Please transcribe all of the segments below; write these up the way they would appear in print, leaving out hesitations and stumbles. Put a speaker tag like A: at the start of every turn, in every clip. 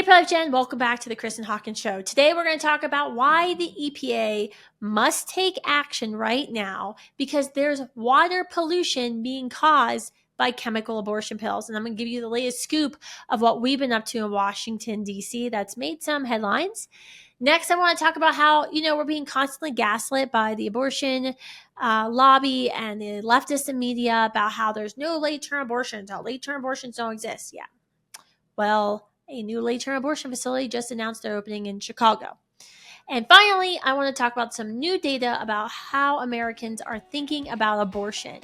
A: Public Gen, welcome back to the Kristan Hawkins Show. Today we're going to talk about why the EPA must take action right now because there's water pollution being caused by chemical abortion pills. And I'm going to give you the latest scoop of what we've been up to in Washington, D.C. that's made some headlines. Next, I want to talk about how, we're being constantly gaslit by the abortion lobby and the leftist and media about how there's no late-term abortions, how late-term abortions don't exist. Yeah. Well, a new late-term abortion facility just announced their opening in Chicago. And finally, I want to talk about some new data about how Americans are thinking about abortion.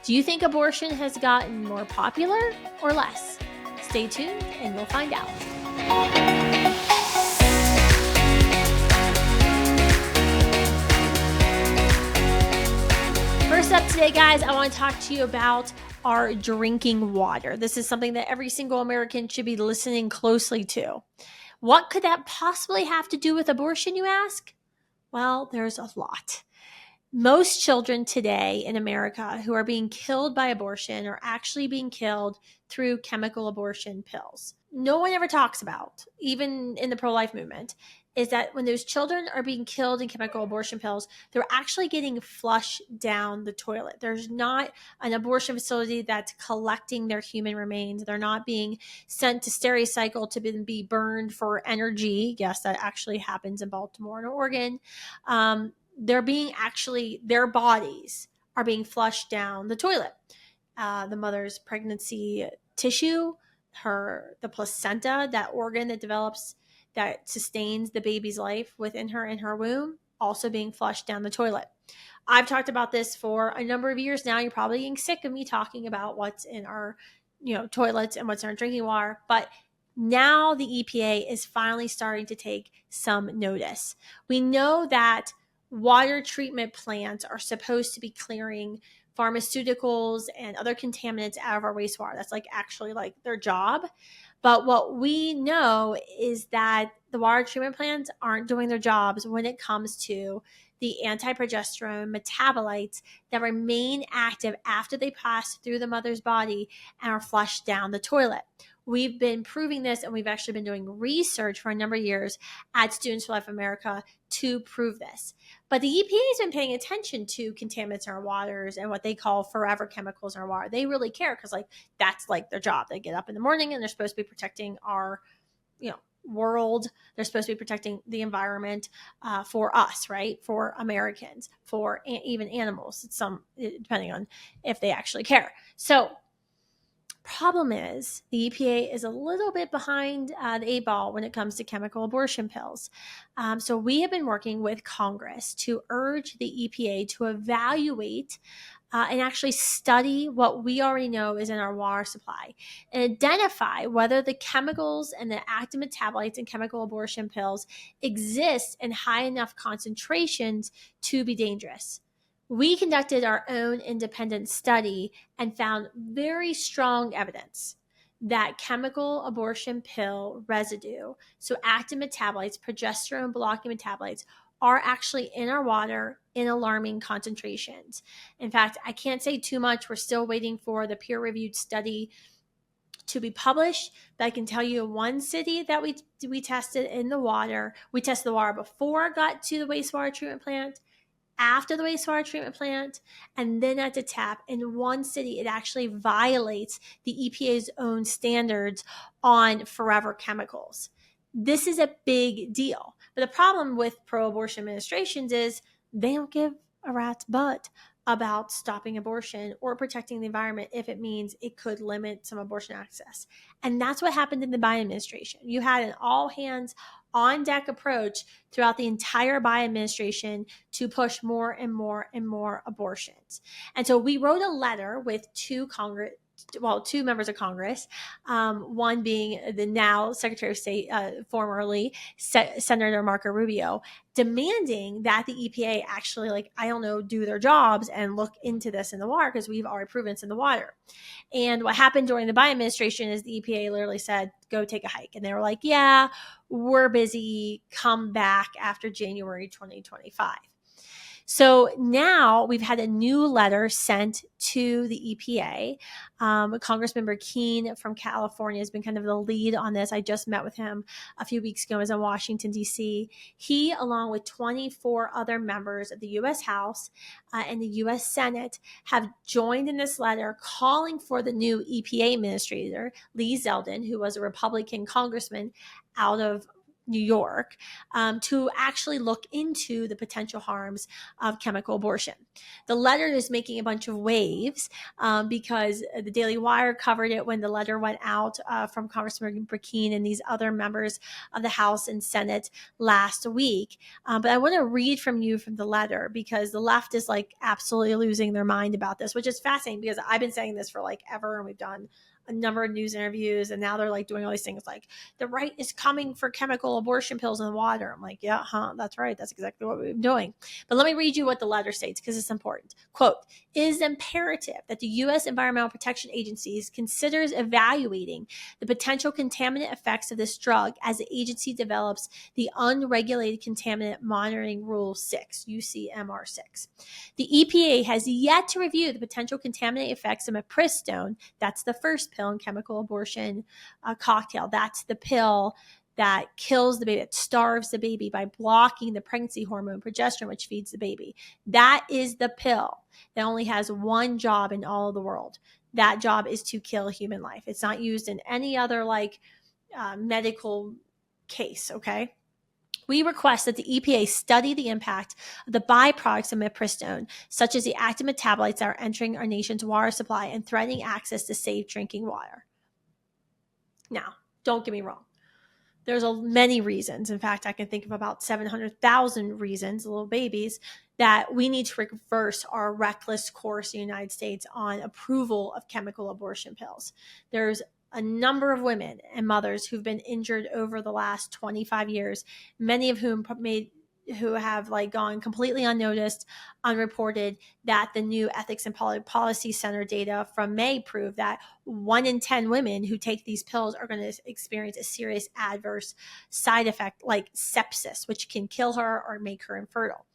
A: Do you think abortion has gotten more popular or less? Stay tuned and you'll find out. First up today, guys, I want to talk to you about our drinking water. This is something that every single American should be listening closely to. What could that possibly have to do with abortion, you ask? Well, there's a lot. Most children today in America who are being killed by abortion are actually being killed through chemical abortion pills. No one ever talks about, even in the pro-life movement, is that when those children are being killed in chemical abortion pills, they're actually getting flushed down the toilet. There's not an abortion facility that's collecting their human remains. They're not being sent to Stericycle to be burned for energy. Yes, that actually happens in Baltimore and Oregon. Their bodies are being flushed down the toilet. The mother's pregnancy tissue, the placenta, that organ that sustains the baby's life within her in her womb, also being flushed down the toilet. I've talked about this for a number of years now. You're probably getting sick of me talking about what's in our, toilets and what's in our drinking water, but now the EPA is finally starting to take some notice. We know that water treatment plants are supposed to be clearing pharmaceuticals and other contaminants out of our wastewater. That's actually their job. But what we know is that the water treatment plants aren't doing their jobs when it comes to the anti-progesterone metabolites that remain active after they pass through the mother's body and are flushed down the toilet. We've been proving this, and we've actually been doing research for a number of years at Students for Life America to prove this. But the EPA has been paying attention to contaminants in our waters and what they call forever chemicals in our water. They really care because that's their job. They get up in the morning and they're supposed to be protecting our world. They're supposed to be protecting the environment for us, right? For Americans, for even animals, depending on if they actually care. So problem is the EPA is a little bit behind the 8 ball when it comes to chemical abortion pills. So we have been working with Congress to urge the EPA to evaluate and actually study what we already know is in our water supply and identify whether the chemicals and the active metabolites in chemical abortion pills exist in high enough concentrations to be dangerous. We conducted our own independent study and found very strong evidence that chemical abortion pill residue, so active metabolites, progesterone blocking metabolites, are actually in our water in alarming concentrations. In fact, I can't say too much. We're still waiting for the peer-reviewed study to be published, but I can tell you one city that we tested in the water. We tested the water before it got to the wastewater treatment plant, after the wastewater treatment plant, and then at the tap. In one city, it actually violates the EPA's own standards on forever chemicals. This is a big deal. But the problem with pro-abortion administrations is they don't give a rat's butt about stopping abortion or protecting the environment if it means it could limit some abortion access. And that's what happened in the Biden administration. You had an all hands on deck approach throughout the entire Biden administration to push more and more and more abortions. And so we wrote a letter with two members of Congress, one being the now Secretary of State, formerly Senator Marco Rubio, demanding that the EPA actually, do their jobs and look into this in the water because we've already proven it's in the water. And what happened during the Biden administration is the EPA literally said, go take a hike. And they were like, yeah, we're busy. Come back after January 2025. So now we've had a new letter sent to the EPA. Congressman Keene from California has been kind of the lead on this. I just met with him a few weeks ago. I was in Washington, D.C. He, along with 24 other members of the U.S. House and the U.S. Senate, have joined in this letter calling for the new EPA administrator, Lee Zeldin, who was a Republican congressman out of New York, to actually look into the potential harms of chemical abortion. The letter is making a bunch of waves because the Daily Wire covered it when the letter went out from Congressman Keene and these other members of the House and Senate last week. But I want to read from the letter, because the left is like absolutely losing their mind about this, which is fascinating, because I've been saying this for like ever, and we've done a number of news interviews, and now they're like doing all these things like the right is coming for chemical abortion pills in the water. I'm like, yeah, that's right. That's exactly what we've been doing. But let me read you what the letter states, because it's important. Quote, it is imperative that the U.S. Environmental Protection Agency considers evaluating the potential contaminant effects of this drug as the agency develops the Unregulated Contaminant Monitoring Rule 6, UCMR 6. The EPA has yet to review the potential contaminant effects of mifepristone. That's the first pill in chemical abortion cocktail. That's the pill that kills the baby, that starves the baby by blocking the pregnancy hormone progesterone, which feeds the baby. That is the pill that only has one job in all of the world. That job is to kill human life. It's not used in any other medical case, okay? We request that the EPA study the impact of the byproducts of mifepristone, such as the active metabolites that are entering our nation's water supply and threatening access to safe drinking water. Now, don't get me wrong. There's many reasons. In fact, I can think of about 700,000 reasons, little babies, that we need to reverse our reckless course in the United States on approval of chemical abortion pills. There's a number of women and mothers who've been injured over the last 25 years, many of whom who have gone completely unnoticed, unreported, that the new Ethics and Policy Center data from May prove that 1 in 10 women who take these pills are going to experience a serious adverse side effect like sepsis, which can kill her or make her infertile.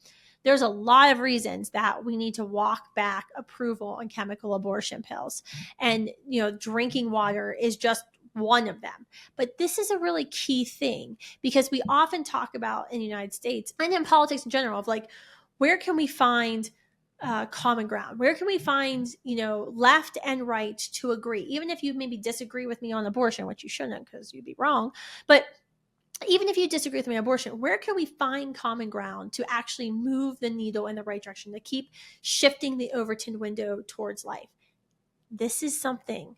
A: There's a lot of reasons that we need to walk back approval on chemical abortion pills. And, drinking water is just one of them. But this is a really key thing, because we often talk about in the United States and in politics in general of where can we find common ground? Where can we find, left and right to agree? Even if you maybe disagree with me on abortion, which you shouldn't, because you'd be wrong. But even if you disagree with me on abortion, where can we find common ground to actually move the needle in the right direction, to keep shifting the Overton window towards life? This is something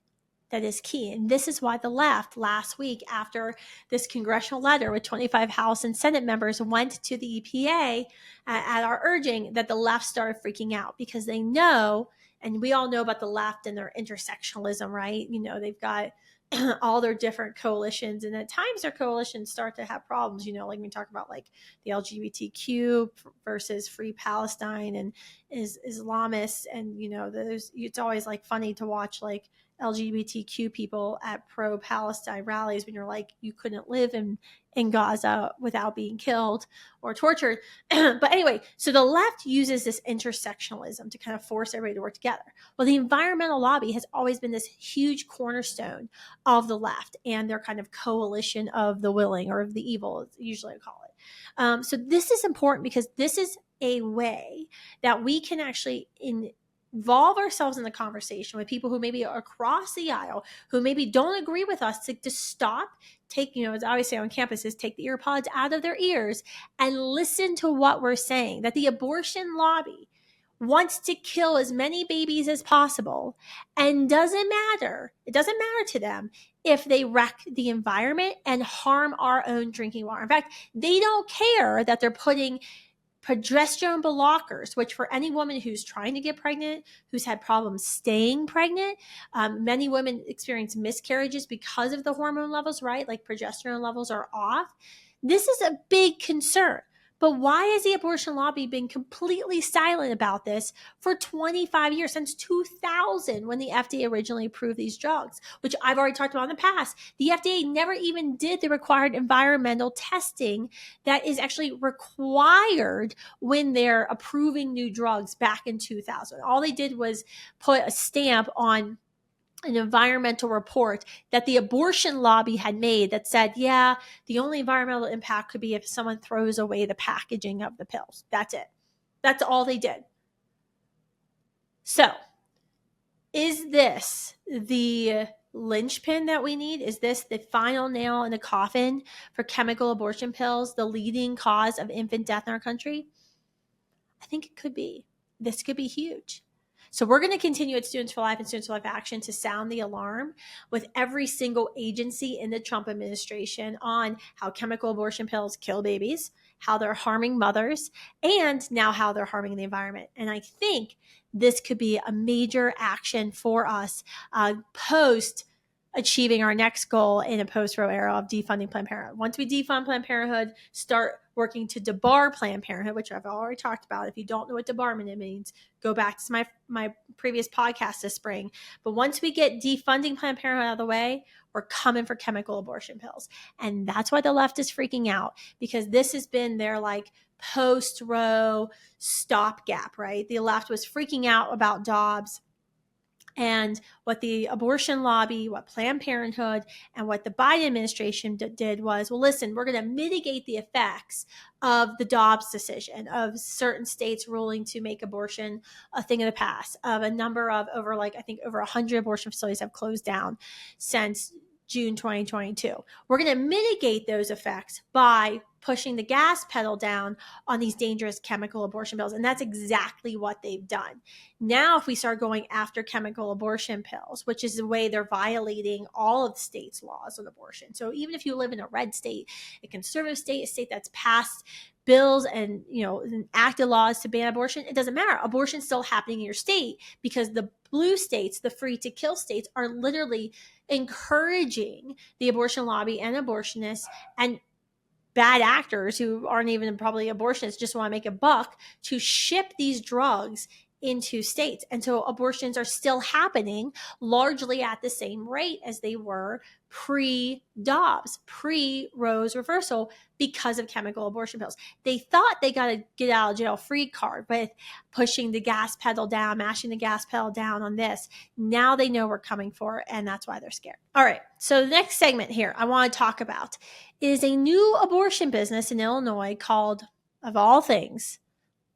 A: that is key. And this is why the left last week, after this congressional letter with 25 House and Senate members went to the EPA at our urging, that the left started freaking out, because they know, and we all know about the left and their intersectionalism, right? They've got all their different coalitions, and at times their coalitions start to have problems, like we talk about the LGBTQ versus Free Palestine and Islamists, and it's always funny to watch LGBTQ people at pro-Palestine rallies when you're you couldn't live in Gaza without being killed or tortured. But anyway, so the left uses this intersectionalism to kind of force everybody to work together. Well, the environmental lobby has always been this huge cornerstone of the left and their kind of coalition of the willing, or of the evil, usually I call it. So this is important, because this is a way that we can actually involve ourselves in the conversation with people who maybe are across the aisle, who maybe don't agree with us, to stop, take, as I always say on campuses, take the ear pods out of their ears and listen to what we're saying. That the abortion lobby wants to kill as many babies as possible, and it doesn't matter to them if they wreck the environment and harm our own drinking water. In fact, they don't care that they're putting progesterone blockers, which for any woman who's trying to get pregnant, who's had problems staying pregnant, many women experience miscarriages because of the hormone levels, right? Progesterone levels are off. This is a big concern. But why has the abortion lobby been completely silent about this for 25 years, since 2000, when the FDA originally approved these drugs, which I've already talked about in the past? The FDA never even did the required environmental testing that is actually required when they're approving new drugs back in 2000. All they did was put a stamp on an environmental report that the abortion lobby had made that said, yeah, the only environmental impact could be if someone throws away the packaging of the pills. That's it. That's all they did. So, is this the linchpin that we need? Is this the final nail in the coffin for chemical abortion pills, the leading cause of infant death in our country? I think it could be. This could be huge. So we're going to continue at Students for Life and Students for Life Action to sound the alarm with every single agency in the Trump administration on how chemical abortion pills kill babies, how they're harming mothers, and now how they're harming the environment. And I think this could be a major action for us post achieving our next goal in a post-Roe era of defunding Planned Parenthood. Once we defund Planned Parenthood, start working to debar Planned Parenthood, which I've already talked about. If you don't know what debarment means, go back to my previous podcast this spring. But once we get defunding Planned Parenthood out of the way, we're coming for chemical abortion pills. And that's why the left is freaking out, because this has been their like post-Roe stopgap, right? The left was freaking out about Dobbs. And what the abortion lobby, what Planned Parenthood, and what the Biden administration did was, well, listen, we're going to mitigate the effects of the Dobbs decision, of certain states ruling to make abortion a thing of the past, of a number of over 100 abortion facilities have closed down since June 2022. We're going to mitigate those effects by pushing the gas pedal down on these dangerous chemical abortion pills. And that's exactly what they've done. Now, if we start going after chemical abortion pills, which is the way they're violating all of the state's laws on abortion. So even if you live in a red state, a conservative state, a state that's passed bills and enacted laws to ban abortion, it doesn't matter. Abortion's still happening in your state because the blue states, the free to kill states, are literally encouraging the abortion lobby and abortionists and bad actors who aren't even probably abortionists, just want to make a buck, to ship these drugs into states. And so abortions are still happening largely at the same rate as they were pre-Dobbs, pre-Roe's reversal, because of chemical abortion pills. They thought they got a get out of jail free card with pushing the gas pedal down, mashing the gas pedal down on this. Now they know we're coming for it, and that's why they're scared. All right, so the next segment here I want to talk about is a new abortion business in Illinois called, of all things,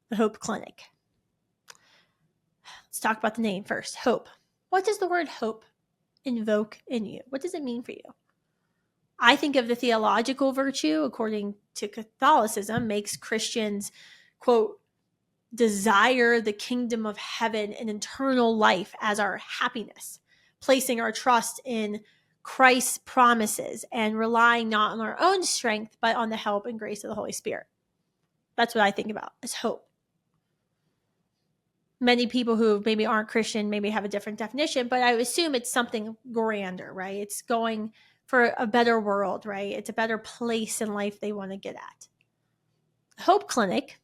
A: the Hope Clinic. Let's talk about the name first. Hope. What does the word hope invoke in you? What does it mean for you? I think of the theological virtue, according to Catholicism, makes Christians, quote, desire the kingdom of heaven and eternal life as our happiness, placing our trust in Christ's promises and relying not on our own strength, but on the help and grace of the Holy Spirit. That's what I think about as hope. Many people who maybe aren't Christian maybe have a different definition, but I assume it's something grander, right? It's going for a better world, right? It's a better place in life they want to get at. Hope Clinic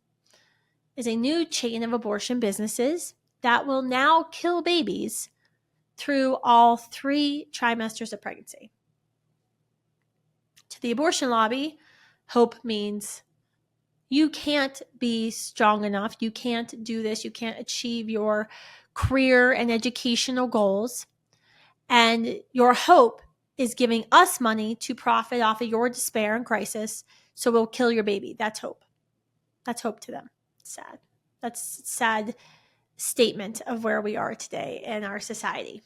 A: is a new chain of abortion businesses that will now kill babies through all 3 trimesters of pregnancy. To the abortion lobby, hope means you can't be strong enough. You can't do this. You can't achieve your career and educational goals. And your hope is giving us money to profit off of your despair and crisis. So we'll kill your baby. That's hope. That's hope to them. Sad. That's a sad statement of where we are today in our society.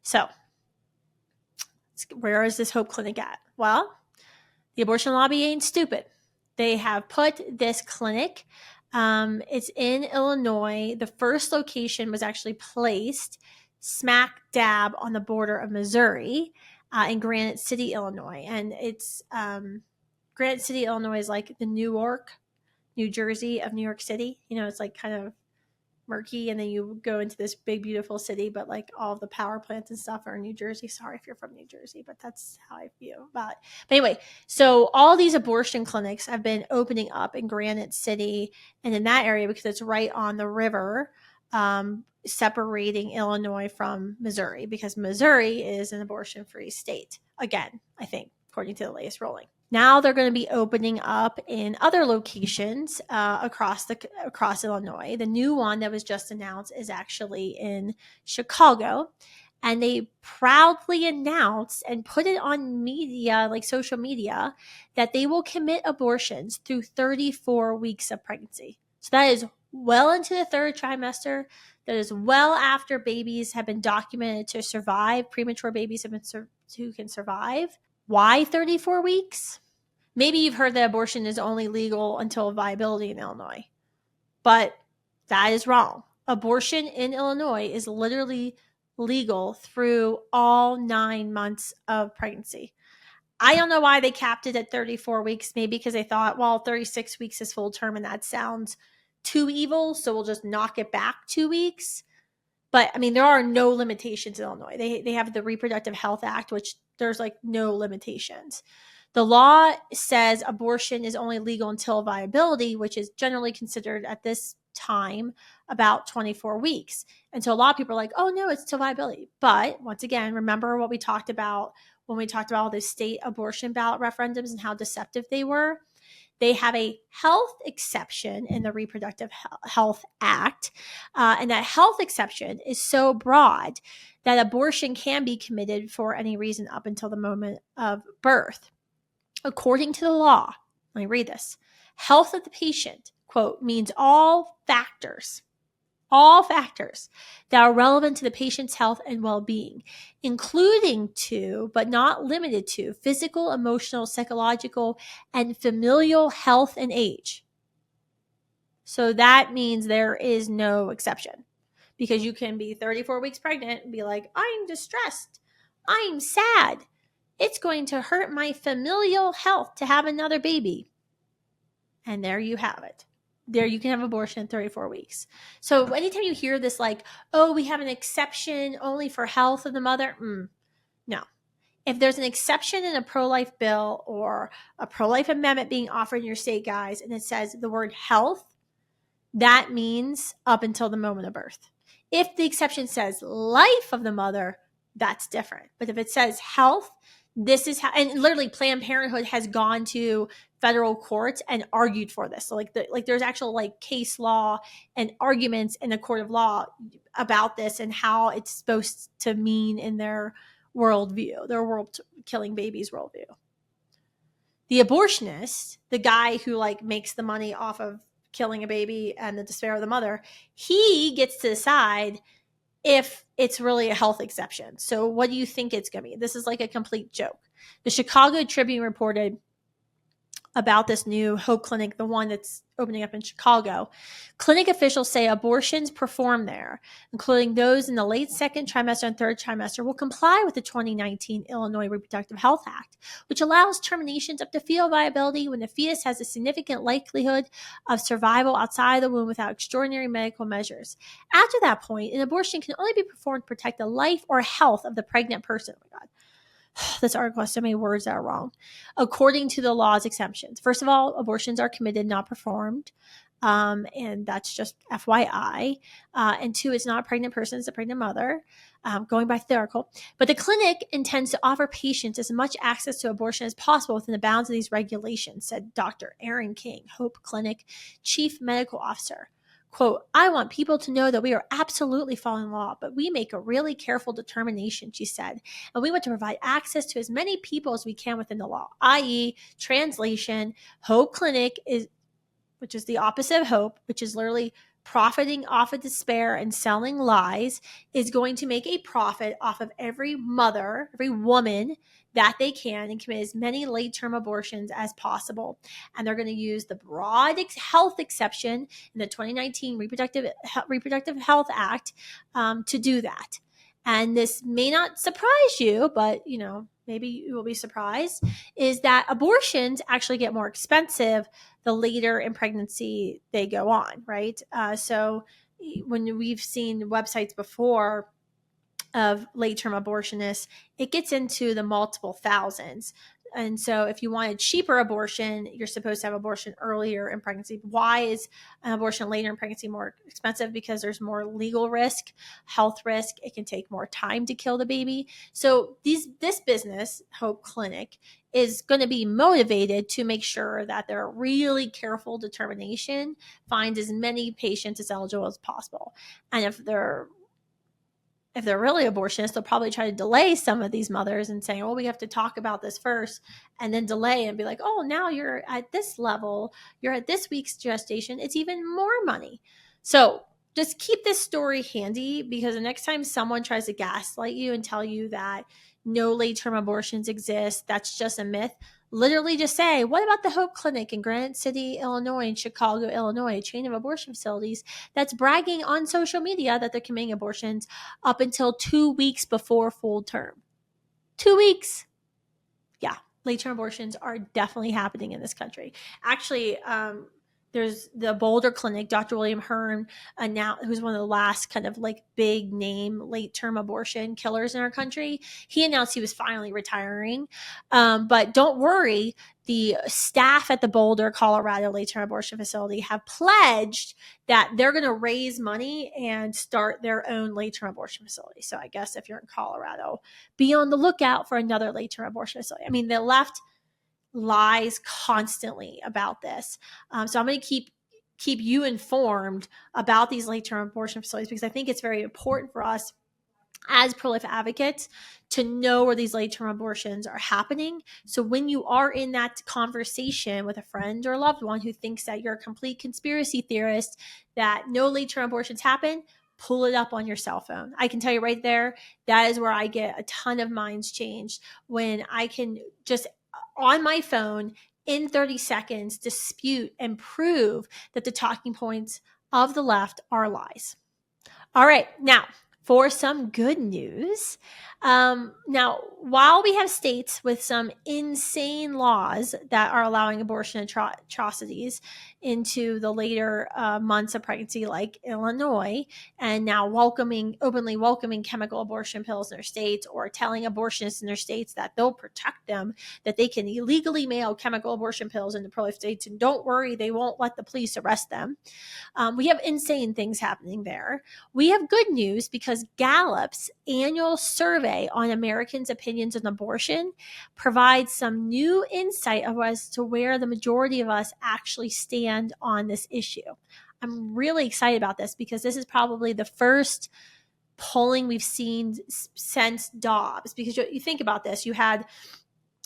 A: So where is this Hope Clinic at? Well, the abortion lobby ain't stupid. They have put this clinic, it's in Illinois. The first location was actually placed smack dab on the border of Missouri in Granite City, Illinois. And it's Granite City, Illinois is like the Newark, New Jersey of New York City. It's like kind of murky, and then you go into this big beautiful city, but like all of the power plants and stuff are in New Jersey. Sorry if you're from New Jersey, but that's how I feel about it. But anyway, so all these abortion clinics have been opening up in Granite City and in that area because it's right on the river, separating Illinois from Missouri, because Missouri is an abortion-free state again, I think, according to the latest ruling. Now they're going to be opening up in other locations across Illinois. The new one that was just announced is actually in Chicago, and they proudly announced and put it on media, like social media, that they will commit abortions through 34 weeks of pregnancy. So that is well into the third trimester. That is well after babies have been documented to survive. Premature babies have been who can survive. Why 34 weeks? Maybe you've heard that abortion is only legal until viability in Illinois, but that is wrong. Abortion in Illinois is literally legal through all 9 months of pregnancy. I don't know why they capped it at 34 weeks. Maybe because they thought, well, 36 weeks is full term and that sounds too evil, so we'll just knock it back 2 weeks. But I mean, there are no limitations in Illinois. They have the Reproductive Health Act, which there's like no limitations. The law says abortion is only legal until viability, which is generally considered at this time about 24 weeks. And so a lot of people are like, oh no, it's till viability. But once again, remember what we talked about when we talked about all the state abortion ballot referendums and how deceptive they were. They have a health exception in the Reproductive Health Act. And that health exception is so broad that abortion can be committed for any reason up until the moment of birth. According to the law, let me read this. Health of the patient, quote, means all factors that are relevant to the patient's health and well-being, including to, but not limited to, physical, emotional, psychological, and familial health and age. So that means there is no exception, because you can be 34 weeks pregnant and be like, I'm distressed, I'm sad, it's going to hurt my familial health to have another baby. And there you have it. There you can have abortion in 34 weeks. So anytime you hear this like, oh, we have an exception only for health of the mother, no. If there's an exception in a pro-life bill or a pro-life amendment being offered in your state, guys, and it says the word health, that means up until the moment of birth. If the exception says life of the mother, that's different. But if it says health, this is how, and literally Planned Parenthood has gone to federal courts and argued for this. So like there's actual like case law and arguments in the court of law about this and how it's supposed to mean in their worldview, their world killing babies worldview. The abortionist, the guy who like makes the money off of killing a baby and the despair of the mother, he gets to decide if it's really a health exception. So what do you think it's going to be? This is like a complete joke. The Chicago Tribune reported about this new Hope Clinic, the one that's opening up in Chicago. Clinic officials say abortions performed there, including those in the late second trimester and third trimester, will comply with the 2019 Illinois Reproductive Health Act, which allows terminations up to fetal viability when the fetus has a significant likelihood of survival outside the womb without extraordinary medical measures. After that point, an abortion can only be performed to protect the life or health of the pregnant person. Oh my God. This article has so many words that are wrong. According to the law's exemptions. First of all, abortions are committed, not performed. And that's just FYI. And two, it's not a pregnant person, it's a pregnant mother, going by the article. But the clinic intends to offer patients as much access to abortion as possible within the bounds of these regulations, said Dr. Aaron King, Hope Clinic Chief Medical Officer. Quote, I want people to know that we are absolutely following law, but we make a really careful determination, she said. And we want to provide access to as many people as we can within the law, i.e. translation, Hope Clinic is, which is the opposite of hope, which is literally profiting off of despair and selling lies, is going to make a profit off of every mother, every woman that they can, and commit as many late-term abortions as possible. And they're going to use the broad health exception in the 2019 Reproductive Health Act to do that. And this may not surprise you, but maybe you will be surprised, is that abortions actually get more expensive the later in pregnancy they go on, right? So when we've seen websites before of late-term abortionists, it gets into the multiple thousands. And so if you want a cheaper abortion, you're supposed to have abortion earlier in pregnancy. Why is an abortion later in pregnancy more expensive? Because there's more legal risk, health risk. It can take more time to kill the baby. So this business, Hope Clinic, is going to be motivated to make sure that their really careful determination finds as many patients as eligible as possible. And if they're really abortionists, they'll probably try to delay some of these mothers and saying, oh, we have to talk about this first, and then delay and be like, oh, now you're at this level, you're at this week's gestation, it's even more money. So just keep this story handy, because the next time someone tries to gaslight you and tell you that no late-term abortions exist, that's just a myth, literally just say, what about the Hope Clinic in Granite City, Illinois, and Chicago, Illinois, a chain of abortion facilities that's bragging on social media that they're committing abortions up until 2 weeks before full term. 2 weeks. Yeah, late-term abortions are definitely happening in this country. Actually, there's the Boulder Clinic, Dr. William Hearn, who's one of the last kind of like big name late-term abortion killers in our country. He announced he was finally retiring. But don't worry, the staff at the Boulder, Colorado late-term abortion facility have pledged that they're going to raise money and start their own late-term abortion facility. So I guess if you're in Colorado, be on the lookout for another late-term abortion facility. I mean, the left lies constantly about this. So I'm going to keep you informed about these late-term abortion facilities, because I think it's very important for us as pro-life advocates to know where these late-term abortions are happening. So when you are in that conversation with a friend or a loved one who thinks that you're a complete conspiracy theorist, that no late-term abortions happen, pull it up on your cell phone. I can tell you right there, that is where I get a ton of minds changed, when I can just on my phone in 30 seconds dispute and prove that the talking points of the left are lies. All right, now for some good news. Now, while we have states with some insane laws that are allowing abortion atrocities into the later months of pregnancy, like Illinois, and now openly welcoming chemical abortion pills in their states, or telling abortionists in their states that they'll protect them, that they can illegally mail chemical abortion pills into pro-life states, and don't worry, they won't let the police arrest them. We have insane things happening there. We have good news, because Gallup's annual survey on Americans' opinions on abortion provides some new insight as to where the majority of us actually stand on this issue. I'm really excited about this, because this is probably the first polling we've seen since Dobbs. Because you think about this, you had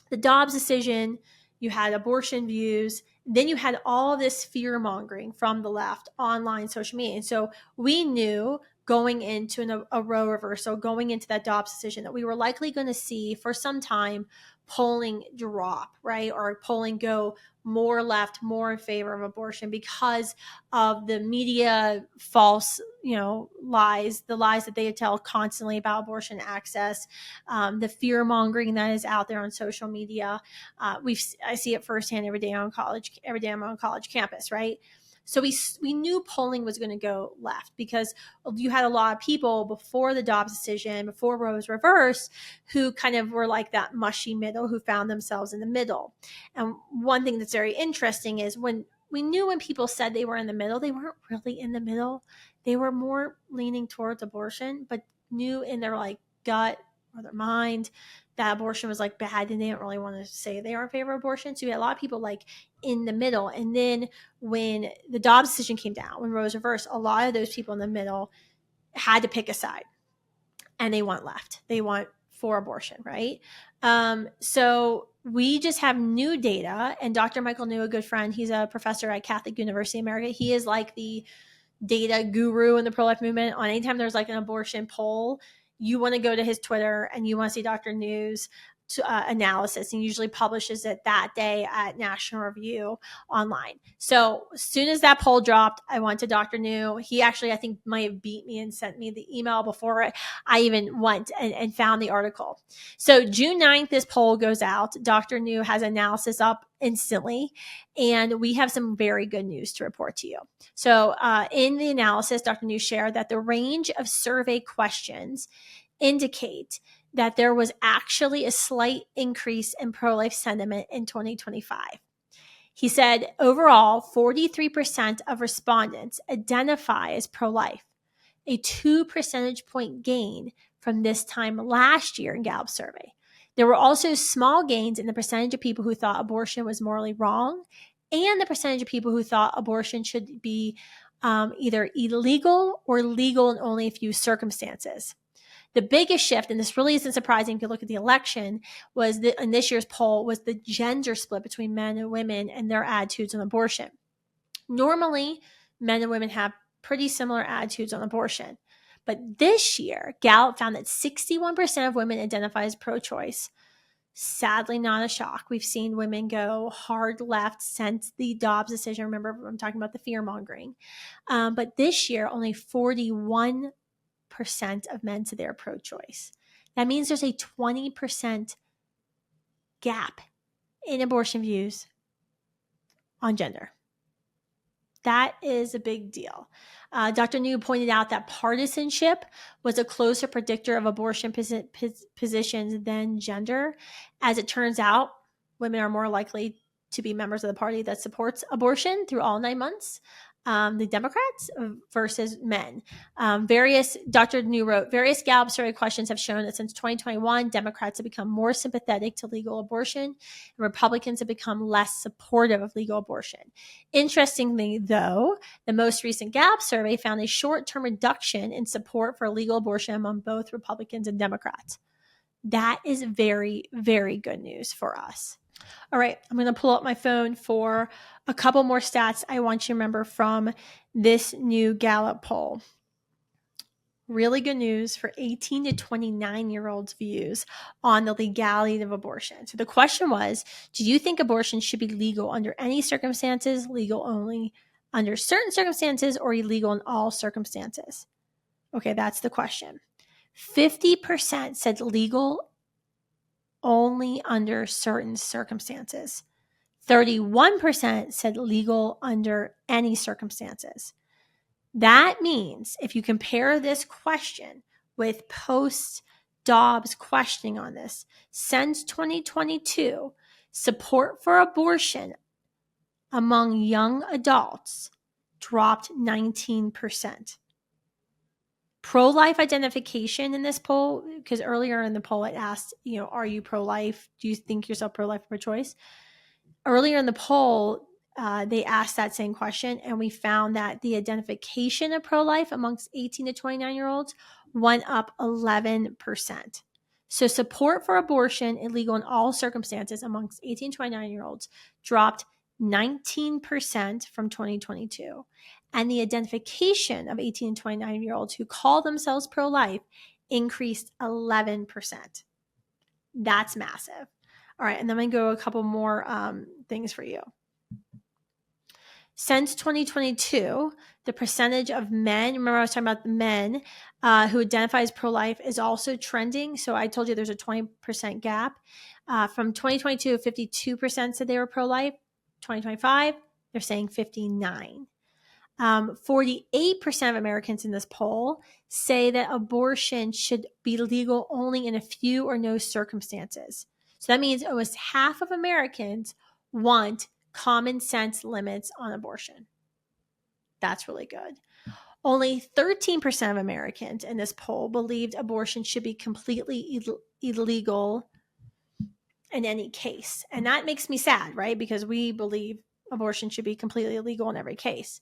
A: the Dobbs decision, you had abortion views, then you had all this fear mongering from the left, online, social media. And so we knew going into a Roe reversal, going into that Dobbs decision, that we were likely going to see for some time polling drop, right? Or polling go more left, more in favor of abortion, because of the media false, lies, the lies that they tell constantly about abortion access, the fear mongering that is out there on social media. I see it firsthand every day I'm on college campus, right? So we knew polling was going to go left, because you had a lot of people before the Dobbs decision, before Roe was reversed, who kind of were like that mushy middle, who found themselves in the middle. And one thing that's very interesting is when people said they were in the middle, they weren't really in the middle. They were more leaning towards abortion, but knew in their gut or their mind that abortion was bad, and they didn't really want to say they are in favor of abortion. So you had a lot of people in the middle. And then when the Dobbs decision came down, when Roe was reversed, a lot of those people in the middle had to pick a side, and they want left. They want for abortion, right? So we just have new data, and Dr. Michael New, a good friend, he's a professor at Catholic University of America. He is the data guru in the pro-life movement. On anytime there's an abortion poll, you want to go to his Twitter and you want to see Dr. New's analysis and usually publishes it that day at National Review online. So as soon as that poll dropped, I went to Dr. New. He actually, I think, might have beat me and sent me the email before I even went and found the article. So June 9th, this poll goes out. Dr. New has analysis up instantly, and we have some very good news to report to you. So in the analysis, Dr. New shared that the range of survey questions indicate that there was actually a slight increase in pro-life sentiment in 2025. He said overall, 43% of respondents identify as pro-life, a 2 percentage point gain from this time last year in Gallup survey. There were also small gains in the percentage of people who thought abortion was morally wrong and the percentage of people who thought abortion should be either illegal or legal in only a few circumstances. The biggest shift, and this really isn't surprising if you look at the election, was in this year's poll was the gender split between men and women and their attitudes on abortion. Normally, men and women have pretty similar attitudes on abortion. But this year, Gallup found that 61% of women identify as pro-choice. Sadly, not a shock. We've seen women go hard left since the Dobbs decision. Remember, I'm talking about the fear-mongering. But this year, only 41% of men said they're pro-choice. That means there's a 20% gap in abortion views on gender. That is a big deal. Dr. New pointed out that partisanship was a closer predictor of abortion positions than gender. As it turns out, women are more likely to be members of the party that supports abortion through all 9 months. The Democrats versus men. Dr. New wrote, various Gallup survey questions have shown that since 2021, Democrats have become more sympathetic to legal abortion and Republicans have become less supportive of legal abortion. Interestingly, though, the most recent Gallup survey found a short-term reduction in support for legal abortion among both Republicans and Democrats. That is very, very good news for us. All right, I'm going to pull up my phone for a couple more stats I want you to remember from this new Gallup poll. Really good news for 18 to 29-year-olds' views on the legality of abortion. So the question was, do you think abortion should be legal under any circumstances, legal only under certain circumstances, or illegal in all circumstances? Okay, that's the question. 50% said legal only under certain circumstances. 31% said legal under any circumstances. That means if you compare this question with post-Dobbs questioning on this, since 2022, support for abortion among young adults dropped 19%. Pro-life identification in this poll, because earlier in the poll it asked, are you pro-life? Do you think yourself pro-life or pro-choice? Earlier in the poll, they asked that same question, and we found that the identification of pro-life amongst 18 to 29-year-olds went up 11%. So support for abortion illegal in all circumstances amongst 18 to 29-year-olds dropped 19% from 2022. And the identification of 18 to 29-year-olds who call themselves pro-life increased 11%. That's massive. All right, and then I'm going to go a couple more things for you. Since 2022, the percentage of men, remember I was talking about the men who identify as pro-life is also trending. So I told you there's a 20% gap. From 2022, 52% said they were pro-life. 2025, they're saying 59%. 48% of Americans in this poll say that abortion should be legal only in a few or no circumstances. So that means almost half of Americans want common sense limits on abortion. That's really good. Only 13% of Americans in this poll believed abortion should be completely illegal in any case. And that makes me sad, right? Because we believe abortion should be completely illegal in every case.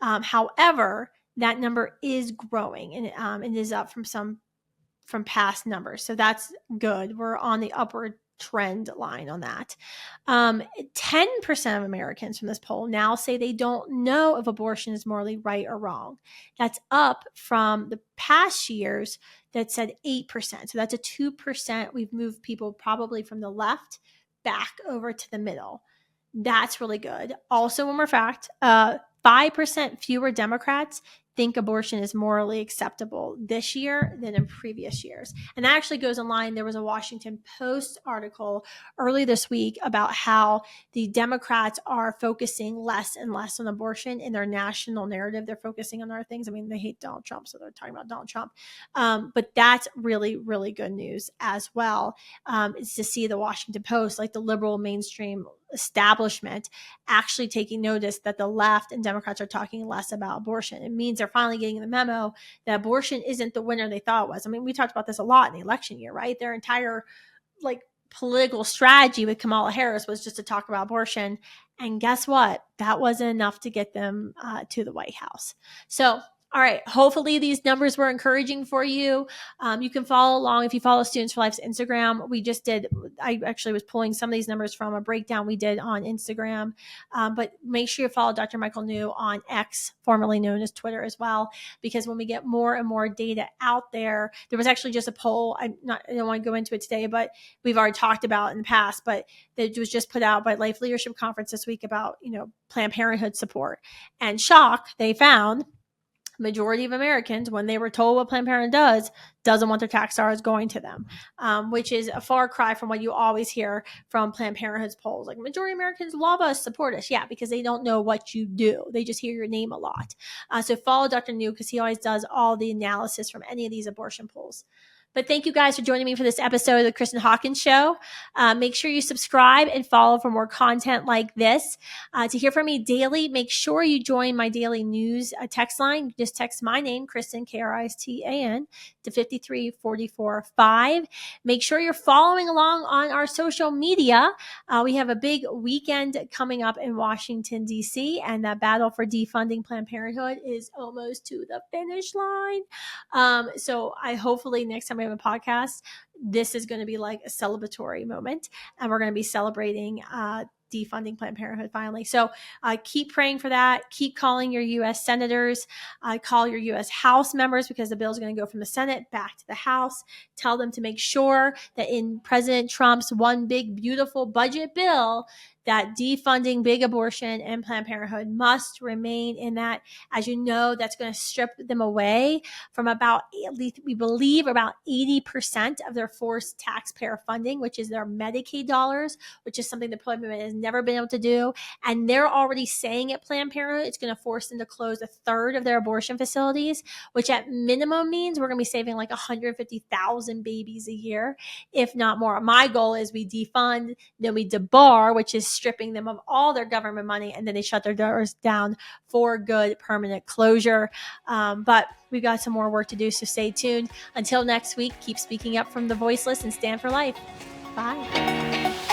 A: However, that number is growing and it is up from past numbers. So that's good. We're on the upward trend line on that. 10% of Americans from this poll now say they don't know if abortion is morally right or wrong. That's up from the past years that said 8%. So that's a 2%. We've moved people probably from the left back over to the middle. That's really good. Also, one more fact, 5% fewer Democrats think abortion is morally acceptable this year than in previous years. And that actually goes in line. There was a Washington Post article early this week about how the Democrats are focusing less and less on abortion in their national narrative. They're focusing on other things. I mean, they hate Donald Trump, so they're talking about Donald Trump. But that's really, really good news as well, is to see the Washington Post, like the liberal mainstream establishment, actually taking notice that the left and Democrats are talking less about abortion. It means they're finally getting the memo that abortion isn't the winner they thought it was. I mean, we talked about this a lot in the election year, right? Their entire political strategy with Kamala Harris was just to talk about abortion. And guess what? That wasn't enough to get them to the White House. So, all right. Hopefully these numbers were encouraging for you. You can follow along if you follow Students for Life's Instagram. I actually was pulling some of these numbers from a breakdown we did on Instagram. But make sure you follow Dr. Michael New on X, formerly known as Twitter as well, because when we get more and more data out there was actually just a poll. I don't want to go into it today, but we've already talked about it in the past, but it was just put out by Life Leadership Conference this week about, Planned Parenthood support. And shock, they found majority of Americans, when they were told what Planned Parenthood doesn't want their tax dollars going to them, which is a far cry from what you always hear from Planned Parenthood's polls. Like, majority of Americans love us, support us. Yeah, because they don't know what you do. They just hear your name a lot. So follow Dr. New, because he always does all the analysis from any of these abortion polls. But thank you guys for joining me for this episode of the Kristan Hawkins Show. Make sure you subscribe and follow for more content like this. To hear from me daily, make sure you join my daily news text line. Just text my name, Kristan, Kristan, to 53445. Make sure you're following along on our social media. We have a big weekend coming up in Washington, D.C., and that battle for defunding Planned Parenthood is almost to the finish line. So hopefully next time we have a podcast, this is going to be like a celebratory moment, and we're going to be celebrating defunding Planned Parenthood finally. So keep praying for that. Keep calling your U.S. senators. Call your U.S. House members, because the bill is going to go from the Senate back to the House. Tell them to make sure that in President Trump's one big beautiful budget bill, that defunding big abortion and Planned Parenthood must remain in that. As you know, that's going to strip them away from about, at least we believe, about 80% of their forced taxpayer funding, which is their Medicaid dollars, which is something the Planned Parenthood has never been able to do. And they're already saying at Planned Parenthood, it's going to force them to close a third of their abortion facilities, which at minimum means we're going to be saving like 150,000 babies a year, if not more. My goal is we defund, then we debar, which is stripping them of all their government money, and then they shut their doors down for good, permanent closure. But we've got some more work to do, so stay tuned. Until next week, keep speaking up from the voiceless and stand for life. Bye.